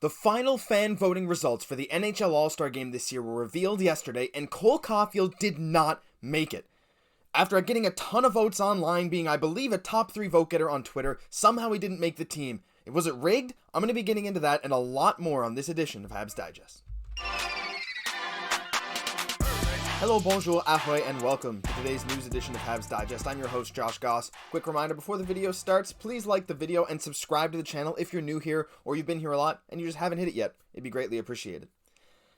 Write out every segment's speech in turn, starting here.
The final fan voting results for the NHL All-Star Game this year were revealed yesterday, and Cole Caufield did not make it. After getting a ton of votes online, being, I believe, a top 3 vote getter on Twitter, somehow he didn't make the team. Was it rigged? I'm going to be getting into that and a lot more on this edition of Habs Digest. Hello, bonjour, ahoy, and welcome to today's news edition of Habs Digest. I'm your host, Josh Gosse. Quick reminder, before the video starts, please like the video and subscribe to the channel if you're new here or you've been here a lot and you just haven't hit it yet. It'd be greatly appreciated.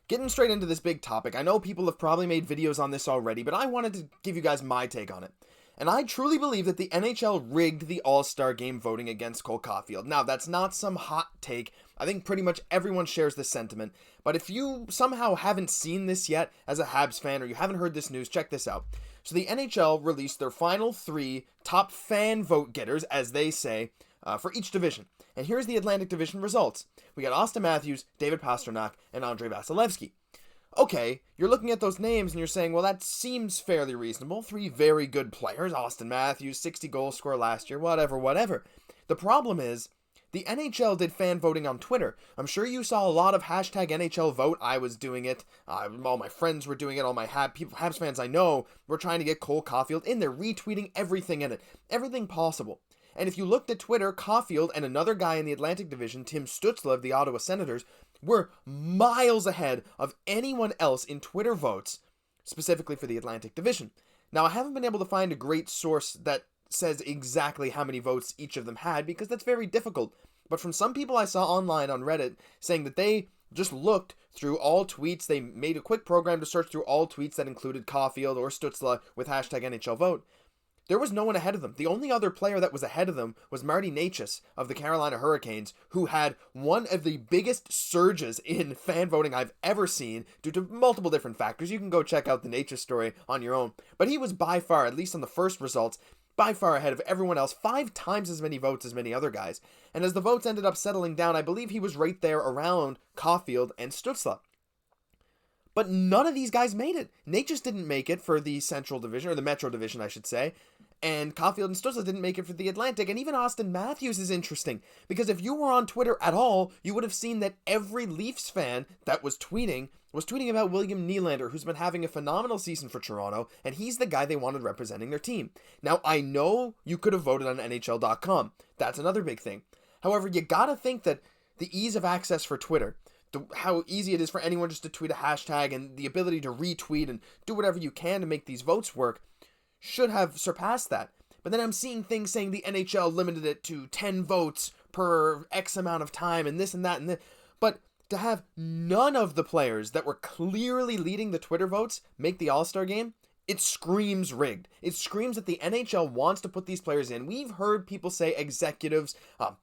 Getting straight into this big topic, I know people have probably made videos on this already, but I wanted to give you guys my take on it. And I truly believe that the NHL rigged the All-Star Game voting against Cole Caufield. Now, that's not some hot take. I think pretty much everyone shares this sentiment. But if you somehow haven't seen this yet as a Habs fan or you haven't heard this news, check this out. So the NHL released their final 3 top fan vote getters, as they say, for each division. And here's the Atlantic Division results. We got Auston Matthews, David Pastrnak, and Andrei Vasilevskiy. Okay, you're looking at those names and you're saying, well, that seems fairly reasonable. 3 very good players. Auston Matthews, 60 goal scorer last year, whatever. The problem is, the NHL did fan voting on Twitter. I'm sure you saw a lot of hashtag NHL vote. I was doing it. All my friends were doing it. All my Habs fans I know were trying to get Cole Caufield in there, retweeting everything in it. Everything possible. And if you looked at Twitter, Caufield and another guy in the Atlantic Division, Tim Stützle of the Ottawa Senators, were miles ahead of anyone else in Twitter votes, specifically for the Atlantic Division. Now, I haven't been able to find a great source that says exactly how many votes each of them had, because that's very difficult. But from some people I saw online on Reddit saying that they just looked through all tweets, they made a quick program to search through all tweets that included Caufield or Stützle with hashtag NHL vote. There was no one ahead of them. The only other player that was ahead of them was Marty Necas of the Carolina Hurricanes, who had one of the biggest surges in fan voting I've ever seen due to multiple different factors. You can go check out the Necas story on your own. But he was by far, at least on the first results, by far ahead of everyone else, 5 times as many votes as many other guys. And as the votes ended up settling down, I believe he was right there around Caufield and Stützle. But none of these guys made it. Necas didn't make it for the Central Division, or the Metro Division, I should say. And Caufield and Stützle didn't make it for the Atlantic. And even Auston Matthews is interesting. Because if you were on Twitter at all, you would have seen that every Leafs fan that was tweeting about William Nylander, who's been having a phenomenal season for Toronto, and he's the guy they wanted representing their team. Now, I know you could have voted on NHL.com. That's another big thing. However, you gotta think that the ease of access for Twitter, how easy it is for anyone just to tweet a hashtag and the ability to retweet and do whatever you can to make these votes work should have surpassed that. But then I'm seeing things saying the NHL limited it to 10 votes per X amount of time and this and that and this. But to have none of the players that were clearly leading the Twitter votes make the All-Star Game, it screams rigged. It screams that the NHL wants to put these players in. We've heard people say, executives,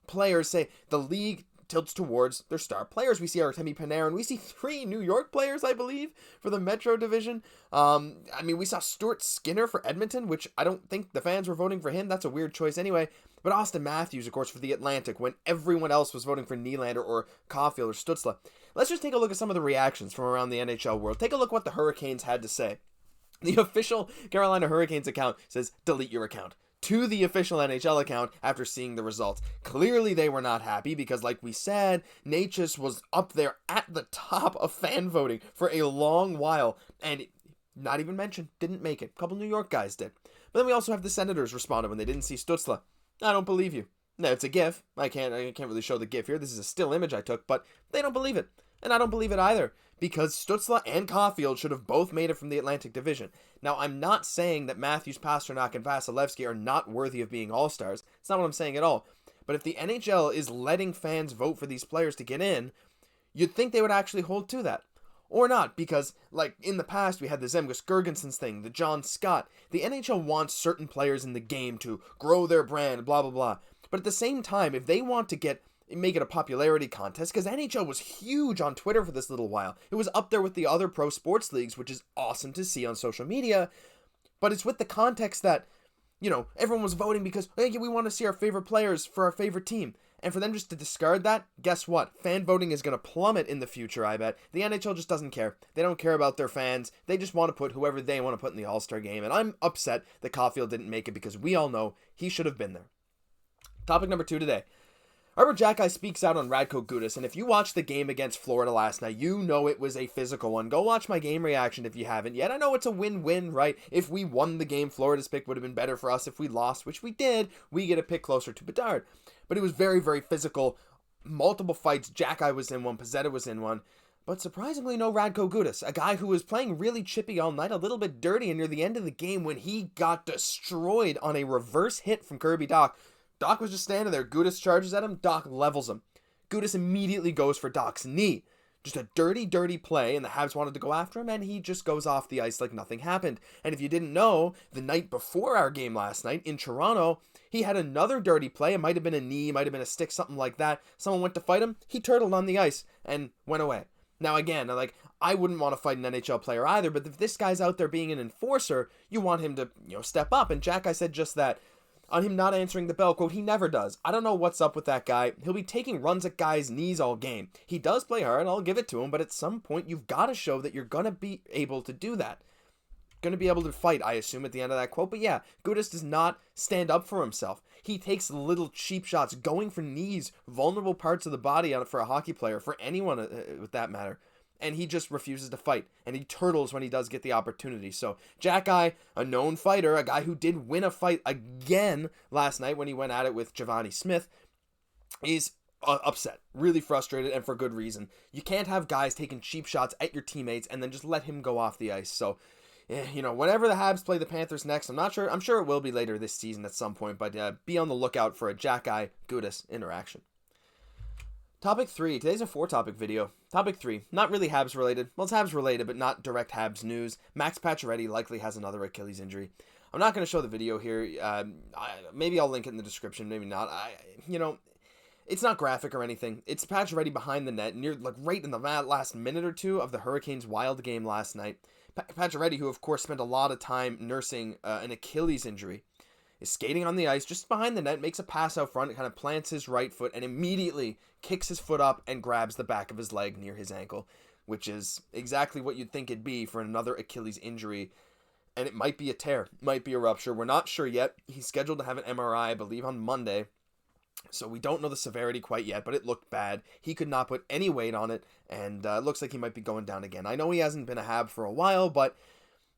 players say the league tilts towards their star players. We see Artemi Panarin. We see 3 New York players, I believe, for the Metro Division. We saw Stuart Skinner for Edmonton, which I don't think the fans were voting for him. That's a weird choice anyway. But Auston Matthews, of course, for the Atlantic, when everyone else was voting for Nylander or Caufield or Stützle. Let's just take a look at some of the reactions from around the NHL world. Take a look what the Hurricanes had to say. The official Carolina Hurricanes account says, delete your account, to the official NHL account after seeing the results. Clearly they were not happy because, like we said, Necas was up there at the top of fan voting for a long while, and not even mentioned, didn't make it. A couple New York guys did. But then we also have the Senators responded when they didn't see Stützle. I don't believe you. No, it's a GIF. I can't really show the GIF here. This is a still image I took, but they don't believe it. And I don't believe it either, because Stützle and Caufield should have both made it from the Atlantic Division. Now, I'm not saying that Matthews, Pastrnak, and Vasilevskiy are not worthy of being All-Stars. It's not what I'm saying at all. But if the NHL is letting fans vote for these players to get in, you'd think they would actually hold to that. Or not, because, like, in the past, we had the Zemgus Girgensons thing, the John Scott. The NHL wants certain players in the game to grow their brand, blah, blah, blah. But at the same time, if they want to make it a popularity contest, because NHL was huge on Twitter for this little while. It was up there with the other pro sports leagues, which is awesome to see on social media. But it's with the context that, everyone was voting because, hey, we want to see our favorite players for our favorite team. And for them just to discard that, guess what? Fan voting is going to plummet in the future, I bet. The NHL just doesn't care. They don't care about their fans. They just want to put whoever they want to put in the All-Star Game. And I'm upset that Caufield didn't make it because we all know he should have been there. Topic number 2 today. Arber Xhekaj speaks out on Radko Gudas, and if you watched the game against Florida last night, you know it was a physical one. Go watch my game reaction if you haven't yet. I know it's a win-win, right? If we won the game, Florida's pick would have been better for us. If we lost, which we did, we get a pick closer to Bedard. But it was very, very physical. Multiple fights. Xhekaj was in one. Pezzetta was in one. But surprisingly, no Radko Gudas, a guy who was playing really chippy all night, a little bit dirty, and near the end of the game when he got destroyed on a reverse hit from Kirby Dach. Dach was just standing there. Gudas charges at him. Dach levels him. Gudas immediately goes for Dach's knee. Just a dirty, dirty play, and the Habs wanted to go after him, and he just goes off the ice like nothing happened. And if you didn't know, the night before our game last night in Toronto, he had another dirty play. It might have been a knee, might have been a stick, something like that. Someone went to fight him. He turtled on the ice and went away. Now again, I wouldn't want to fight an NHL player either, but if this guy's out there being an enforcer, you want him to, step up. And Xhekaj said just that. On him not answering the bell, quote, he never does. I don't know what's up with that guy. He'll be taking runs at guys' knees all game. He does play hard, I'll give it to him, but at some point you've got to show that you're going to be able to do that. Going to be able to fight, I assume, at the end of that quote. But yeah, Gudas does not stand up for himself. He takes little cheap shots, going for knees, vulnerable parts of the body for a hockey player, for anyone with that matter. And he just refuses to fight. And he turtles when he does get the opportunity. So, Xhekaj, a known fighter, a guy who did win a fight again last night when he went at it with Giovanni Smith, is upset, really frustrated, and for good reason. You can't have guys taking cheap shots at your teammates and then just let him go off the ice. So, whenever the Habs play the Panthers next, I'm sure it will be later this season at some point, but be on the lookout for a Xhekaj-Gudas interaction. Topic 3. Today's a 4-topic video. Topic 3. Not really Habs related. Well, it's Habs related, but not direct Habs news. Max Pacioretty likely has another Achilles injury. I'm not going to show the video here. Maybe I'll link it in the description. Maybe not. It's not graphic or anything. It's Pacioretty behind the net, right in the last minute or two of the Hurricanes' wild game last night. Pacioretty, who of course spent a lot of time nursing an Achilles injury, is skating on the ice just behind the net, makes a pass out front, and kind of plants his right foot, and immediately kicks his foot up and grabs the back of his leg near his ankle, which is exactly what you'd think it'd be for another Achilles injury. And it might be a tear, might be a rupture. We're not sure yet. He's scheduled to have an MRI, I believe, on Monday. So we don't know the severity quite yet, but it looked bad. He could not put any weight on it, and it looks like he might be going down again. I know he hasn't been a Hab for a while, but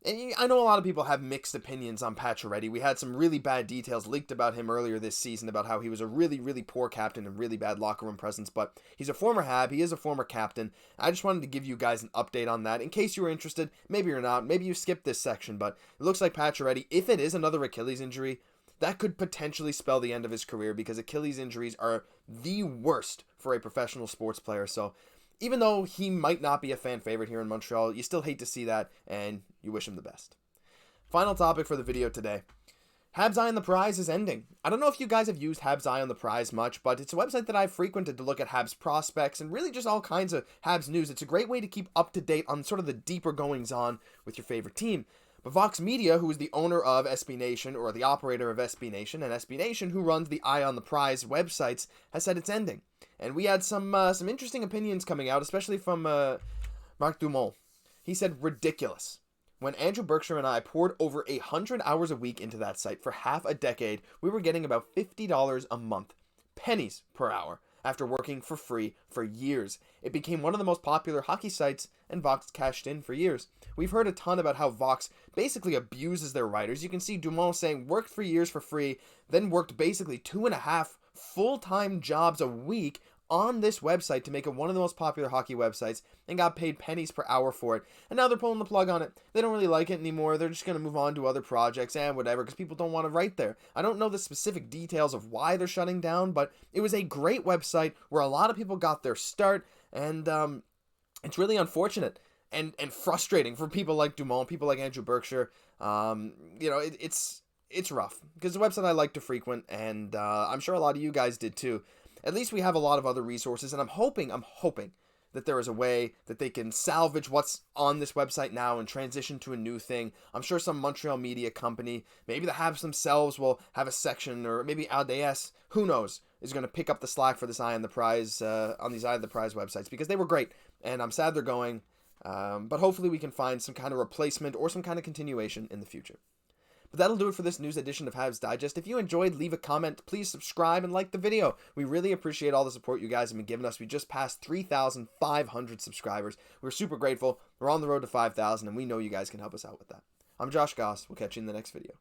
I know a lot of people have mixed opinions on Pacioretty. We had some really bad details leaked about him earlier this season about how he was a really, really poor captain and really bad locker room presence, but he's a former Hab. He is a former captain. I just wanted to give you guys an update on that in case you were interested. Maybe you're not. Maybe you skipped this section, but it looks like Pacioretty, if it is another Achilles injury, that could potentially spell the end of his career because Achilles injuries are the worst for a professional sports player. So even though he might not be a fan favorite here in Montreal, you still hate to see that, and you wish him the best. Final topic for the video today. Habs Eye on the Prize is ending. I don't know if you guys have used Habs Eye on the Prize much, but it's a website that I've frequented to look at Habs prospects and really just all kinds of Habs news. It's a great way to keep up to date on sort of the deeper goings-on with your favorite team. But Vox Media, who is the owner of SB Nation, or the operator of SB Nation, and SB Nation, who runs the Eye on the Prize websites, has said it's ending. And we had some interesting opinions coming out, especially from Marc Dumont. He said, ridiculous. When Andrew Berkshire and I poured over 100 hours a week into that site for half a decade, we were getting about $50 a month. Pennies per hour. After working for free for years. It became one of the most popular hockey sites, and Vox cashed in for years. We've heard a ton about how Vox basically abuses their writers. You can see Dumont saying worked for years for free, then worked basically 2.5 full-time jobs a week on this website to make it one of the most popular hockey websites and got paid pennies per hour for it. And now they're pulling the plug on it. They don't really like it anymore. They're just going to move on to other projects and whatever because people don't want to write there. I don't know the specific details of why they're shutting down, but it was a great website where a lot of people got their start, and it's really unfortunate and frustrating for people like Dumont, people like Andrew Berkshire. It's rough because it's a website I like to frequent, and I'm sure a lot of you guys did too. At least we have a lot of other resources, and I'm hoping that there is a way that they can salvage what's on this website now and transition to a new thing. I'm sure some Montreal media company, maybe the Habs themselves will have a section, or maybe ADS, who knows, is going to pick up the slack for this Eye on the Prize, on these Eye on the Prize websites, because they were great, and I'm sad they're going, but hopefully we can find some kind of replacement or some kind of continuation in the future. But that'll do it for this news edition of Habs Digest. If you enjoyed, leave a comment, please subscribe, and like the video. We really appreciate all the support you guys have been giving us. We just passed 3,500 subscribers. We're super grateful. We're on the road to 5,000, and we know you guys can help us out with that. I'm Josh Gosse. We'll catch you in the next video.